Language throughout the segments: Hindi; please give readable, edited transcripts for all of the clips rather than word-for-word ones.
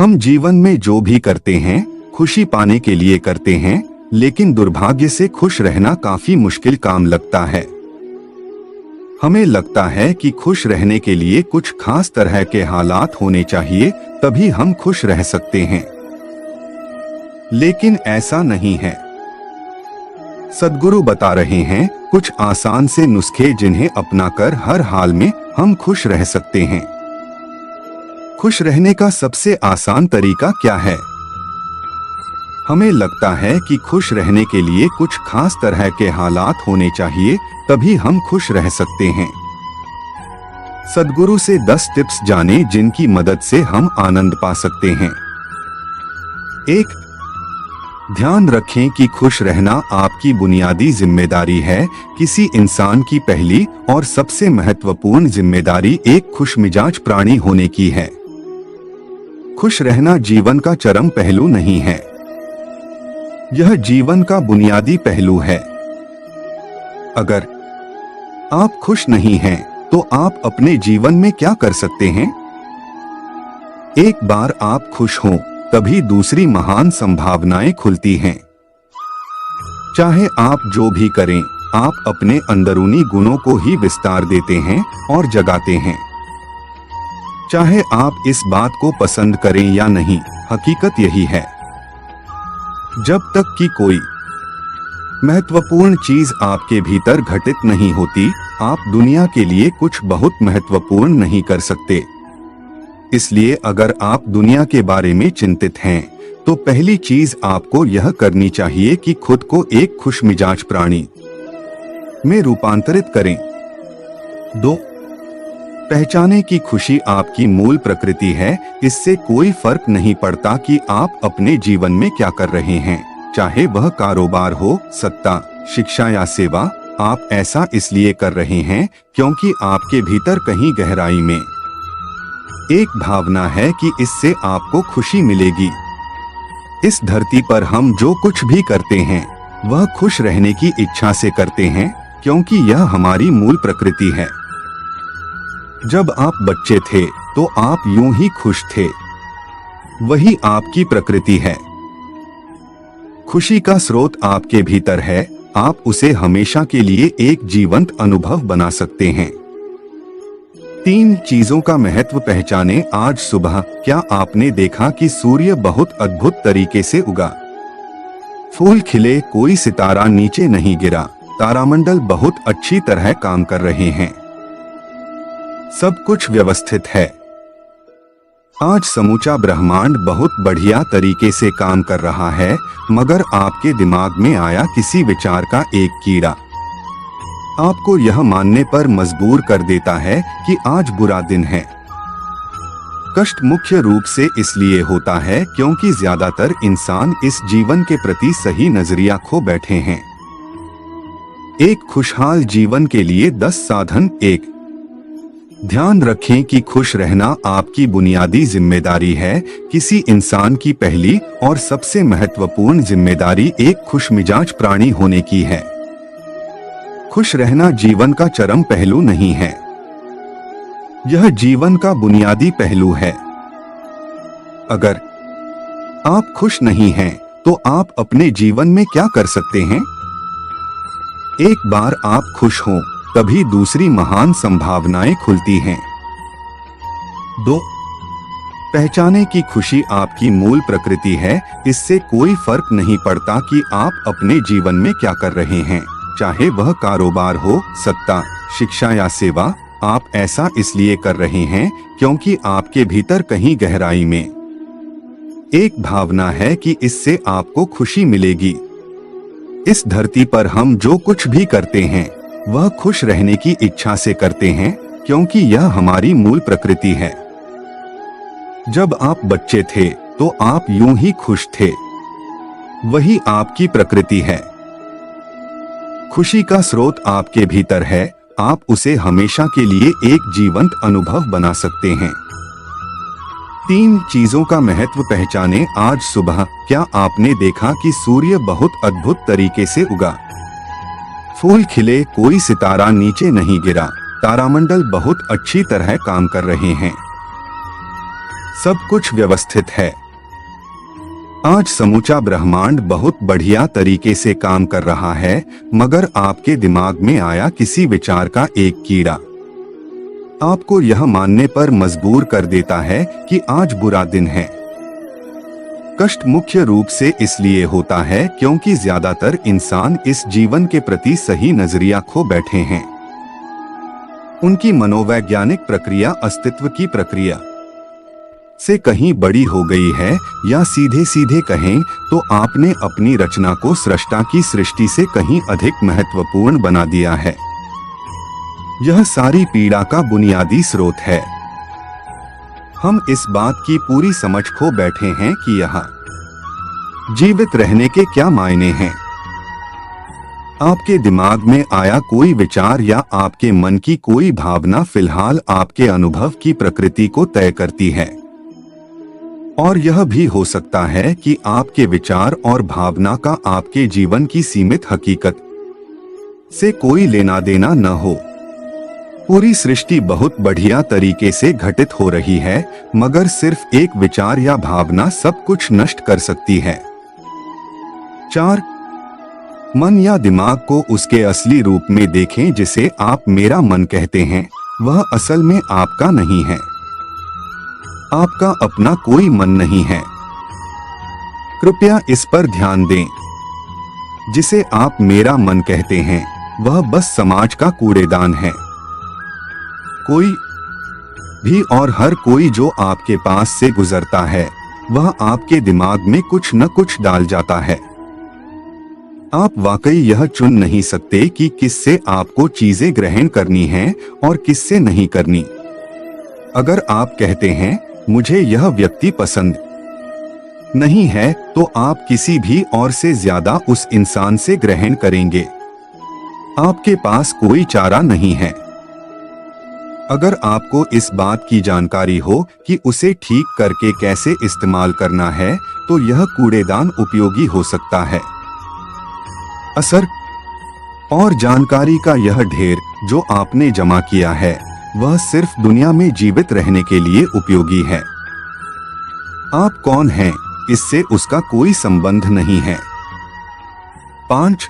हम जीवन में जो भी करते हैं खुशी पाने के लिए करते हैं, लेकिन दुर्भाग्य से खुश रहना काफी मुश्किल काम लगता है। हमें लगता है कि खुश रहने के लिए कुछ खास तरह के हालात होने चाहिए, तभी हम खुश रह सकते हैं, लेकिन ऐसा नहीं है। सद्गुरु बता रहे हैं कुछ आसान से नुस्खे जिन्हें अपनाकर हर हाल में हम खुश रह सकते हैं। खुश रहने का सबसे आसान तरीका क्या है? हमें लगता है कि खुश रहने के लिए कुछ खास तरह के हालात होने चाहिए, तभी हम खुश रह सकते हैं। सद्गुरु से 10 टिप्स जानें जिनकी मदद से हम आनंद पा सकते हैं। 1. ध्यान रखें कि खुश रहना आपकी बुनियादी जिम्मेदारी है। किसी इंसान की पहली और सबसे महत्वपूर्ण जिम्मेदारी एक खुशमिजाज प्राणी होने की है। खुश रहना जीवन का चरम पहलू नहीं है, यह जीवन का बुनियादी पहलू है। अगर आप खुश नहीं हैं, तो आप अपने जीवन में क्या कर सकते हैं? एक बार आप खुश हों, तभी दूसरी महान संभावनाएं खुलती हैं। चाहे आप जो भी करें, आप अपने अंदरूनी गुणों को ही विस्तार देते हैं और जगाते हैं। चाहे आप इस बात को पसंद करें या नहीं, हकीकत यही है। जब तक कि कोई महत्वपूर्ण चीज आपके भीतर घटित नहीं होती, आप दुनिया के लिए कुछ बहुत महत्वपूर्ण नहीं कर सकते। इसलिए अगर आप दुनिया के बारे में चिंतित हैं, तो पहली चीज आपको यह करनी चाहिए कि खुद को एक खुशमिजाज प्राणी में रूपांतरित करें। 2. पहचाने कि खुशी आपकी मूल प्रकृति है। इससे कोई फर्क नहीं पड़ता कि आप अपने जीवन में क्या कर रहे हैं, चाहे वह कारोबार हो, सत्ता, शिक्षा या सेवा। आप ऐसा इसलिए कर रहे हैं क्योंकि आपके भीतर कहीं गहराई में एक भावना है कि इससे आपको खुशी मिलेगी। इस धरती पर हम जो कुछ भी करते हैं, वह खुश रहने की इच्छा से करते हैं, क्योंकि यह हमारी मूल प्रकृति है। जब आप बच्चे थे, तो आप यूं ही खुश थे। वही आपकी प्रकृति है। खुशी का स्रोत आपके भीतर है। आप उसे हमेशा के लिए एक जीवंत अनुभव बना सकते हैं। 3 चीजों का महत्व पहचाने। आज सुबह क्या आपने देखा कि सूर्य बहुत अद्भुत तरीके से उगा? फूल खिले, कोई सितारा नीचे नहीं गिरा। तारामंडल बहुत अच्छी तरह काम कर रहे हैं। सब कुछ व्यवस्थित है। आज समूचा ब्रह्मांड बहुत बढ़िया तरीके से काम कर रहा है, मगर आपके दिमाग में आया किसी विचार का एक कीड़ा, आपको यह मानने पर मजबूर कर देता है कि आज बुरा दिन है। कष्ट मुख्य रूप से इसलिए होता है क्योंकि ज्यादातर इंसान इस जीवन के प्रति सही नजरिया खो बैठे हैं। एक खुशहाल जीवन के लिए 10 साधन। 1. ध्यान रखें कि खुश रहना आपकी बुनियादी जिम्मेदारी है। किसी इंसान की पहली और सबसे महत्वपूर्ण जिम्मेदारी एक खुशमिजाज प्राणी होने की है। खुश रहना जीवन का चरम पहलू नहीं है, यह जीवन का बुनियादी पहलू है। अगर आप खुश नहीं हैं, तो आप अपने जीवन में क्या कर सकते हैं? एक बार आप खुश हों, तभी दूसरी महान संभावनाएं खुलती हैं। 2. पहचाने कि खुशी आपकी मूल प्रकृति है। इससे कोई फर्क नहीं पड़ता कि आप अपने जीवन में क्या कर रहे हैं, चाहे वह कारोबार हो, सत्ता, शिक्षा या सेवा। आप ऐसा इसलिए कर रहे हैं क्योंकि आपके भीतर कहीं गहराई में एक भावना है कि इससे आपको खुशी मिलेगी। इस धरती पर हम जो कुछ भी करते हैं, वह खुश रहने की इच्छा से करते हैं, क्योंकि यह हमारी मूल प्रकृति है। जब आप बच्चे थे, तो आप यूं ही खुश थे। वही आपकी प्रकृति है। खुशी का स्रोत आपके भीतर है। आप उसे हमेशा के लिए एक जीवंत अनुभव बना सकते हैं। 3 चीजों का महत्व पहचाने। आज सुबह क्या आपने देखा कि सूर्य बहुत अद्भुत तरीके से उगा? फूल खिले, कोई सितारा नीचे नहीं गिरा। तारामंडल बहुत अच्छी तरह काम कर रहे हैं। सब कुछ व्यवस्थित है। आज समूचा ब्रह्मांड बहुत बढ़िया तरीके से काम कर रहा है, मगर आपके दिमाग में आया किसी विचार का एक कीड़ा आपको यह मानने पर मजबूर कर देता है कि आज बुरा दिन है। कष्ट मुख्य रूप से इसलिए होता है क्योंकि ज्यादातर इंसान इस जीवन के प्रति सही नजरिया खो बैठे हैं। उनकी मनोवैज्ञानिक प्रक्रिया अस्तित्व की प्रक्रिया से कहीं बड़ी हो गई है, या सीधे सीधे कहें तो आपने अपनी रचना को सृष्टा की सृष्टि से कहीं अधिक महत्वपूर्ण बना दिया है। यह सारी पीड़ा का बुनियादी स्रोत है। हम इस बात की पूरी समझ खो बैठे हैं कि यहाँ जीवित रहने के क्या मायने हैं। आपके दिमाग में आया कोई विचार या आपके मन की कोई भावना फिलहाल आपके अनुभव की प्रकृति को तय करती है, और यह भी हो सकता है कि आपके विचार और भावना का आपके जीवन की सीमित हकीकत से कोई लेना देना न हो। पूरी सृष्टि बहुत बढ़िया तरीके से घटित हो रही है, मगर सिर्फ एक विचार या भावना सब कुछ नष्ट कर सकती है। 4. मन या दिमाग को उसके असली रूप में देखें। जिसे आप मेरा मन कहते हैं, वह असल में आपका नहीं है। आपका अपना कोई मन नहीं है। कृपया इस पर ध्यान दें। जिसे आप मेरा मन कहते हैं, वह बस समाज का कूड़ेदान है। कोई भी और हर कोई जो आपके पास से गुजरता है, वह आपके दिमाग में कुछ न कुछ डाल जाता है। आप वाकई यह चुन नहीं सकते कि किससे आपको चीजें ग्रहण करनी हैं और किससे नहीं करनी। अगर आप कहते हैं मुझे यह व्यक्ति पसंद नहीं है, तो आप किसी भी और से ज्यादा उस इंसान से ग्रहण करेंगे। आपके पास कोई चारा नहीं है। अगर आपको इस बात की जानकारी हो कि उसे ठीक करके कैसे इस्तेमाल करना है, तो यह कूड़ेदान उपयोगी हो सकता है। असर और जानकारी का यह ढेर जो आपने जमा किया है, वह सिर्फ दुनिया में जीवित रहने के लिए उपयोगी है। आप कौन हैं, इससे उसका कोई संबंध नहीं है। 5.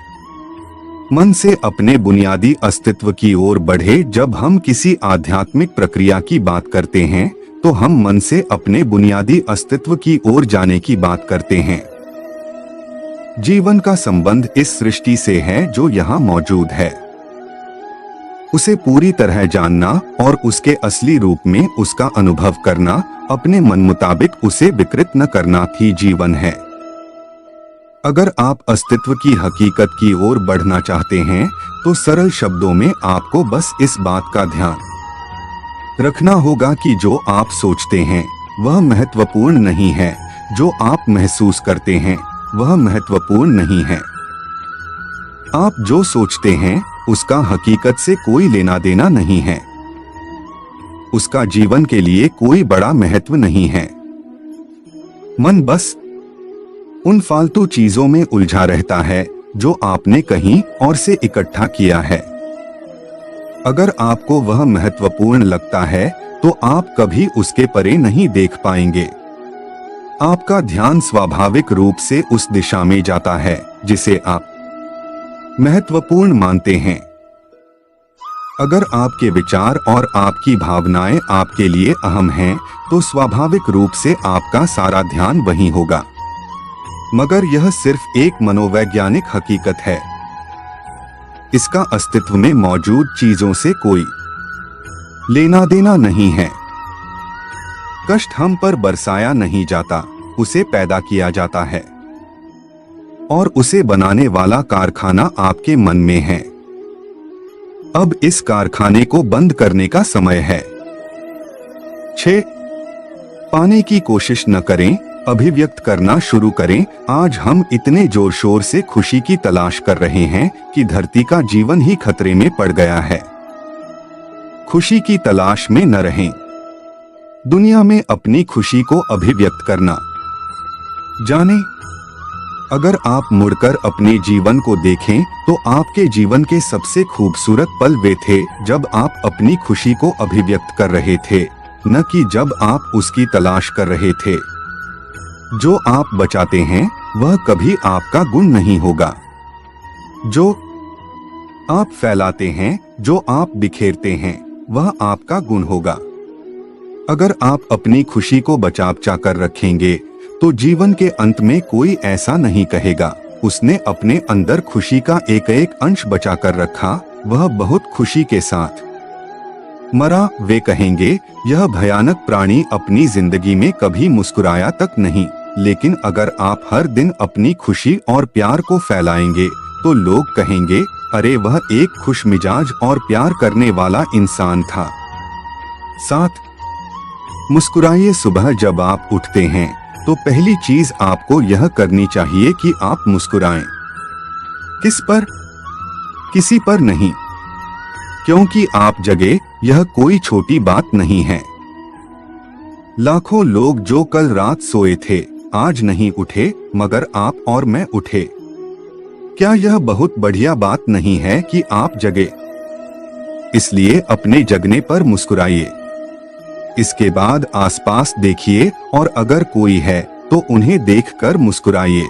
मन से अपने बुनियादी अस्तित्व की ओर बढ़े। जब हम किसी आध्यात्मिक प्रक्रिया की बात करते हैं, तो हम मन से अपने बुनियादी अस्तित्व की ओर जाने की बात करते हैं। जीवन का संबंध इस सृष्टि से है जो यहाँ मौजूद है। उसे पूरी तरह जानना और उसके असली रूप में उसका अनुभव करना, अपने मन मुताबिक उसे विकृत न करना ही जीवन है। अगर आप अस्तित्व की हकीकत की ओर बढ़ना चाहते हैं, तो सरल शब्दों में आपको बस इस बात का ध्यान रखना होगा कि जो आप सोचते हैं वह महत्वपूर्ण नहीं है, जो आप महसूस करते हैं वह महत्वपूर्ण नहीं है। आप जो सोचते हैं उसका हकीकत से कोई लेना देना नहीं है। उसका जीवन के लिए कोई बड़ा महत्व नहीं है। मन बस उन फालतू चीजों में उलझा रहता है जो आपने कहीं और से इकट्ठा किया है। अगर आपको वह महत्वपूर्ण लगता है, तो आप कभी उसके परे नहीं देख पाएंगे। आपका ध्यान स्वाभाविक रूप से उस दिशा में जाता है जिसे आप महत्वपूर्ण मानते हैं। अगर आपके विचार और आपकी भावनाएं आपके लिए अहम हैं, तो स्वाभाविक रूप से आपका सारा ध्यान वहीं होगा। मगर यह सिर्फ एक मनोवैज्ञानिक हकीकत है। इसका अस्तित्व में मौजूद चीजों से कोई लेना देना नहीं है। कष्ट हम पर बरसाया नहीं जाता, उसे पैदा किया जाता है, और उसे बनाने वाला कारखाना आपके मन में है। अब इस कारखाने को बंद करने का समय है। 6. पाने की कोशिश न करें, अभिव्यक्त करना शुरू करें। आज हम इतने जोर शोर से खुशी की तलाश कर रहे हैं कि धरती का जीवन ही खतरे में पड़ गया है। खुशी की तलाश में न रहें। दुनिया में अपनी खुशी को अभिव्यक्त करना जाने। अगर आप मुड़कर अपने जीवन को देखें, तो आपके जीवन के सबसे खूबसूरत पल वे थे जब आप अपनी खुशी को अभिव्यक्त कर रहे थे, न कि जब आप उसकी तलाश कर रहे थे। जो आप बचाते हैं वह कभी आपका गुण नहीं होगा। जो आप फैलाते हैं, जो आप बिखेरते हैं, वह आपका गुण होगा। अगर आप अपनी खुशी को बचा कर रखेंगे तो जीवन के अंत में कोई ऐसा नहीं कहेगा, उसने अपने अंदर खुशी का एक एक अंश बचा कर रखा, वह बहुत खुशी के साथ मरा। वे कहेंगे, यह भयानक प्राणी अपनी जिंदगी में कभी मुस्कुराया तक नहीं। लेकिन अगर आप हर दिन अपनी खुशी और प्यार को फैलाएंगे तो लोग कहेंगे, अरे वह एक खुश मिजाज और प्यार करने वाला इंसान था। 7. मुस्कुराइए। सुबह जब आप उठते हैं तो पहली चीज आपको यह करनी चाहिए कि आप मुस्कुराएं। किस पर? किसी पर नहीं, क्योंकि आप जगे, यह कोई छोटी बात नहीं है। लाखों लोग जो कल रात सोए थे आज नहीं उठे, मगर आप और मैं उठे। क्या यह बहुत बढ़िया बात नहीं है कि आप जगे? इसलिए अपने जगने पर मुस्कुराइए। इसके बाद आसपास देखिए और अगर कोई है तो उन्हें देखकर मुस्कुराइए।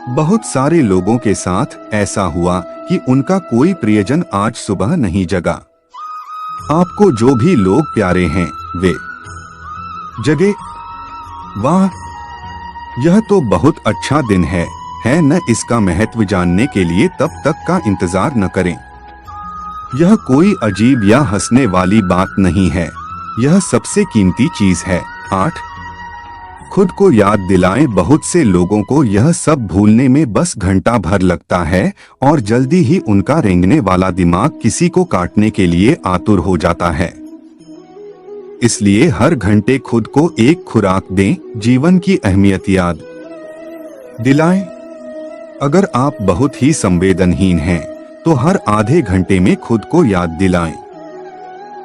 बहुत सारे लोगों के साथ ऐसा हुआ कि उनका कोई प्रियजन आज सुबह नहीं जगा। आपको जो भी लोग प्यारे हैं वे जगे। वाह, यह तो बहुत अच्छा दिन है न? इसका महत्व जानने के लिए तब तक का इंतजार न करें। यह कोई अजीब या हंसने वाली बात नहीं है, यह सबसे कीमती चीज है। 8. खुद को याद दिलाएं। बहुत से लोगों को यह सब भूलने में बस घंटा भर लगता है और जल्दी ही उनका रेंगने वाला दिमाग किसी को काटने के लिए आतुर हो जाता है। इसलिए हर घंटे खुद को एक खुराक दें, जीवन की अहमियत याद दिलाएं। अगर आप बहुत ही संवेदनहीन हैं तो हर आधे घंटे में खुद को याद दिलाएं।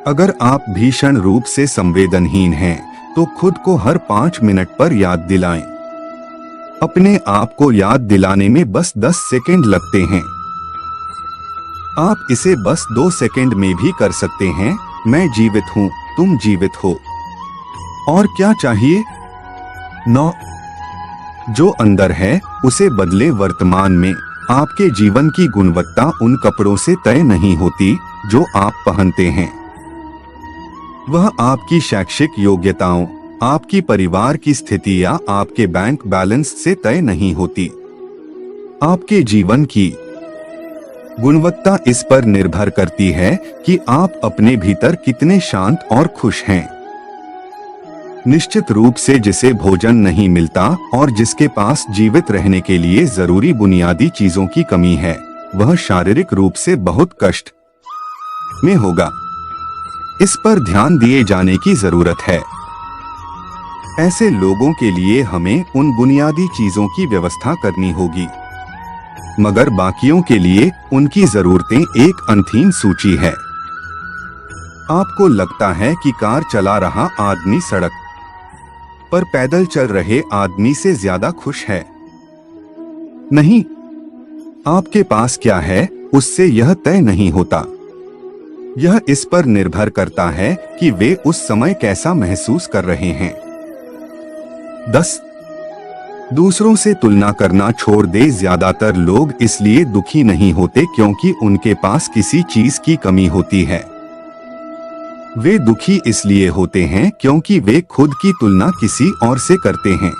अगर आप भीषण रूप से संवेदनहीन हैं तो खुद को हर 5 मिनट पर याद दिलाएं। अपने आप को याद दिलाने में बस 10 सेकंड लगते हैं। आप इसे बस 2 सेकंड में भी कर सकते हैं। मैं जीवित हूँ, तुम जीवित हो। और क्या चाहिए? 9. जो अंदर है उसे बदले। वर्तमान में आपके जीवन की गुणवत्ता उन कपड़ों से तय नहीं होती जो आप पहनते हैं। वह आपकी शैक्षिक योग्यताओं, आपकी परिवार की स्थिति या आपके बैंक बैलेंस से तय नहीं होती। आपके जीवन की गुणवत्ता इस पर निर्भर करती है कि आप अपने भीतर कितने शांत और खुश हैं। निश्चित रूप से जिसे भोजन नहीं मिलता और जिसके पास जीवित रहने के लिए जरूरी बुनियादी चीजों की कमी है, वह शारीरिक रूप से बहुत कष्ट में होगा। इस पर ध्यान दिए जाने की जरूरत है। ऐसे लोगों के लिए हमें उन बुनियादी चीजों की व्यवस्था करनी होगी, मगर बाकियों के लिए उनकी जरूरतें एक अनथीन सूची है। आपको लगता है कि कार चला रहा आदमी सड़क पर पैदल चल रहे आदमी से ज्यादा खुश है। नहीं, आपके पास क्या है उससे यह तय नहीं होता। यह इस पर निर्भर करता है कि वे उस समय कैसा महसूस कर रहे हैं। 10. दूसरों से तुलना करना छोड़ दे। ज्यादातर लोग इसलिए दुखी नहीं होते क्योंकि उनके पास किसी चीज की कमी होती है। वे दुखी इसलिए होते हैं क्योंकि वे खुद की तुलना किसी और से करते हैं।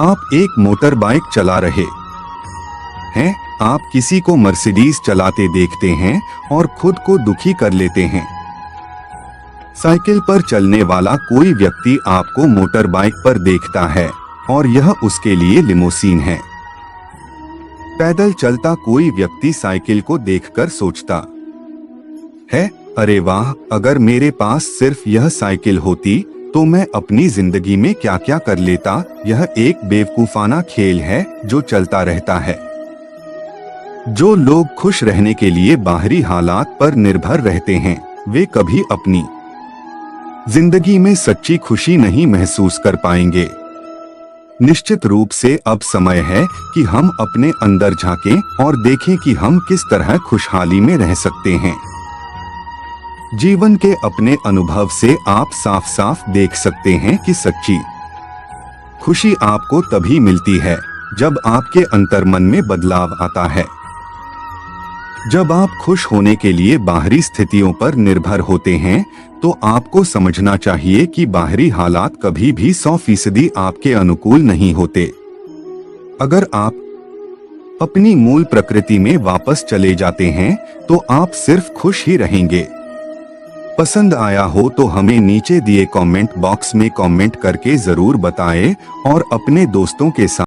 आप एक मोटर बाइक चला रहे हैं, आप किसी को मर्सिडीज चलाते देखते हैं और खुद को दुखी कर लेते हैं। साइकिल पर चलने वाला कोई व्यक्ति आपको मोटर बाइक पर देखता है और यह उसके लिए लिमोसीन है। पैदल चलता कोई व्यक्ति साइकिल को देखकर सोचता है, अरे वाह, अगर मेरे पास सिर्फ यह साइकिल होती तो मैं अपनी जिंदगी में क्या क्या कर लेता। यह एक बेवकूफाना खेल है जो चलता रहता है। जो लोग खुश रहने के लिए बाहरी हालात पर निर्भर रहते हैं, वे कभी अपनी जिंदगी में सच्ची खुशी नहीं महसूस कर पाएंगे। निश्चित रूप से अब समय है कि हम अपने अंदर झांकें और देखें कि हम किस तरह खुशहाली में रह सकते हैं। जीवन के अपने अनुभव से आप साफ साफ देख सकते हैं कि सच्ची खुशी आपको तभी मिलती है जब आपके अंतर्मन में बदलाव आता है। जब आप खुश होने के लिए बाहरी स्थितियों पर निर्भर होते हैं तो आपको समझना चाहिए कि बाहरी हालात कभी भी 100% आपके अनुकूल नहीं होते। अगर आप अपनी मूल प्रकृति में वापस चले जाते हैं तो आप सिर्फ खुश ही रहेंगे। पसंद आया हो तो हमें नीचे दिए कमेंट बॉक्स में कमेंट करके जरूर बताएं और अपने दोस्तों के साथ